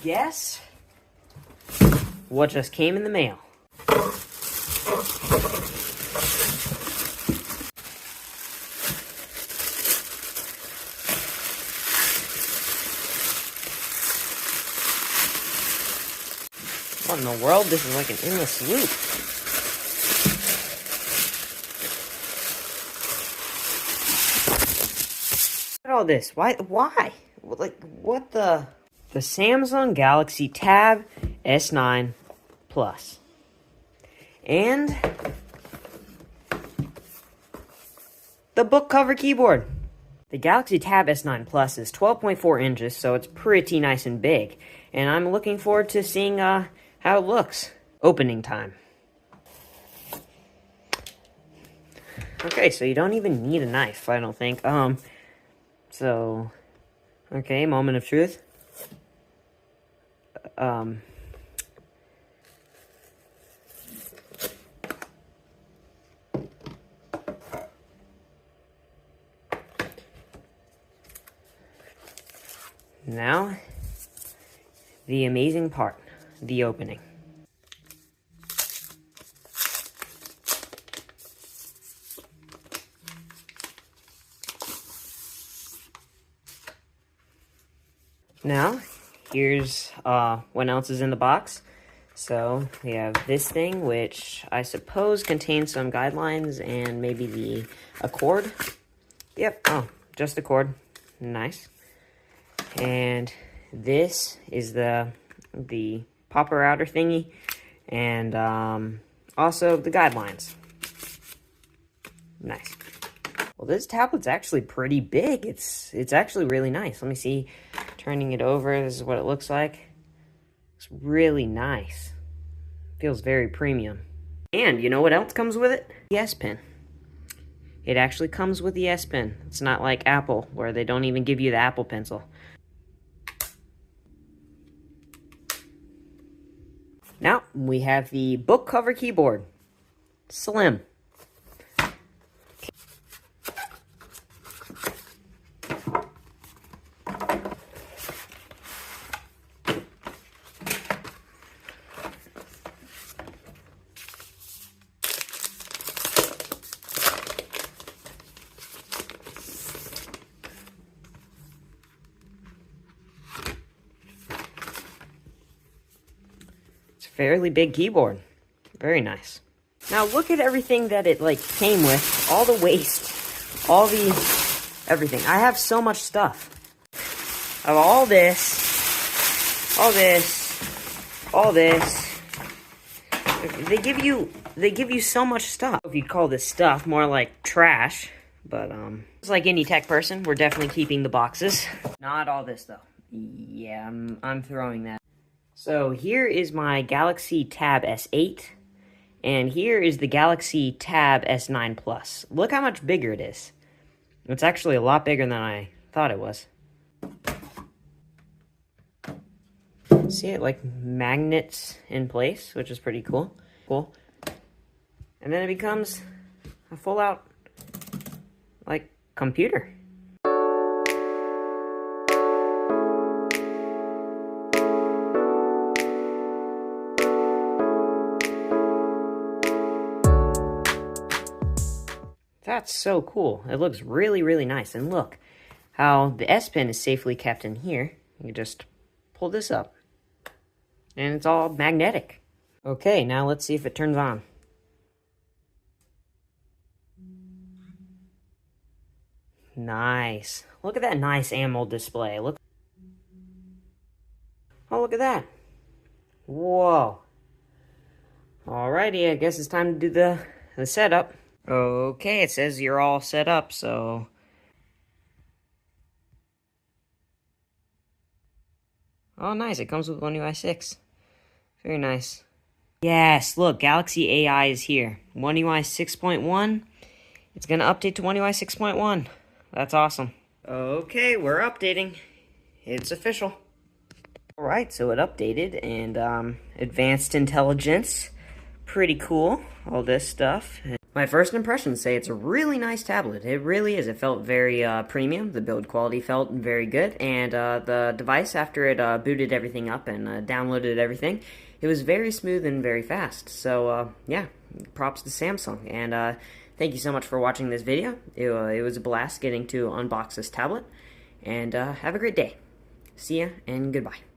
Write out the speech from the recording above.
Guess what just came in the mail? What in the world? This is like an endless loop. Look at all this. Why? Like, what the? The Samsung Galaxy Tab S9 Plus. And the book cover keyboard. The Galaxy Tab S9 Plus is 12.4 inches, so it's pretty nice and big. And I'm looking forward to seeing how it looks. Opening time. Okay, so you don't even need a knife, I don't think. Okay, moment of truth. Now, the amazing part, the opening. Now, here's what else is in the box. So, we have this thing, which I suppose contains some guidelines and maybe a cord. Yep, oh, just a cord. Nice. And this is the popper outer thingy, and also the guidelines. Nice. Well, this tablet's actually pretty big. It's actually really nice. Let me see. Turning it over, this is what it looks like. It's really nice. Feels very premium. And you know what else comes with it? The S Pen. It actually comes with the S Pen. It's not like Apple, where they don't even give you the Apple Pencil. Now, we have the book cover keyboard. Slim. Fairly big keyboard. Very nice. Now look at everything that it came with. All the waste. All the everything. I have so much stuff. I have all this. All this. All this. They give you so much stuff. If you'd call this stuff, more like trash. But it's like any tech person, we're definitely keeping the boxes. Not all this though. Yeah, I'm throwing that. So here is my Galaxy Tab S8, and here is the Galaxy Tab S9 Plus. Look how much bigger it is. It's actually a lot bigger than I thought it was. See, it magnets in place, which is pretty cool. And then it becomes a full-out, computer. That's so cool. It looks really, really nice. And look how the S Pen is safely kept in here. You just pull this up. And it's all magnetic. Okay, now let's see if it turns on. Nice. Look at that nice AMOLED display. Look. Oh, look at that. Whoa. Alrighty, I guess it's time to do the setup. Okay, it says you're all set up, so... Oh, nice. It comes with One UI 6. Very nice. Yes, look, Galaxy AI is here. One UI 6.1. It's going to update to One UI 6.1. That's awesome. Okay, we're updating. It's official. Alright, so it updated, and advanced intelligence. Pretty cool, all this stuff. My first impressions say it's a really nice tablet. It really is. It felt very premium. The build quality felt very good, and the device, after it booted everything up and downloaded everything, it was very smooth and very fast. So yeah, props to Samsung, and thank you so much for watching this video. It was a blast getting to unbox this tablet, and have a great day. See ya, and goodbye.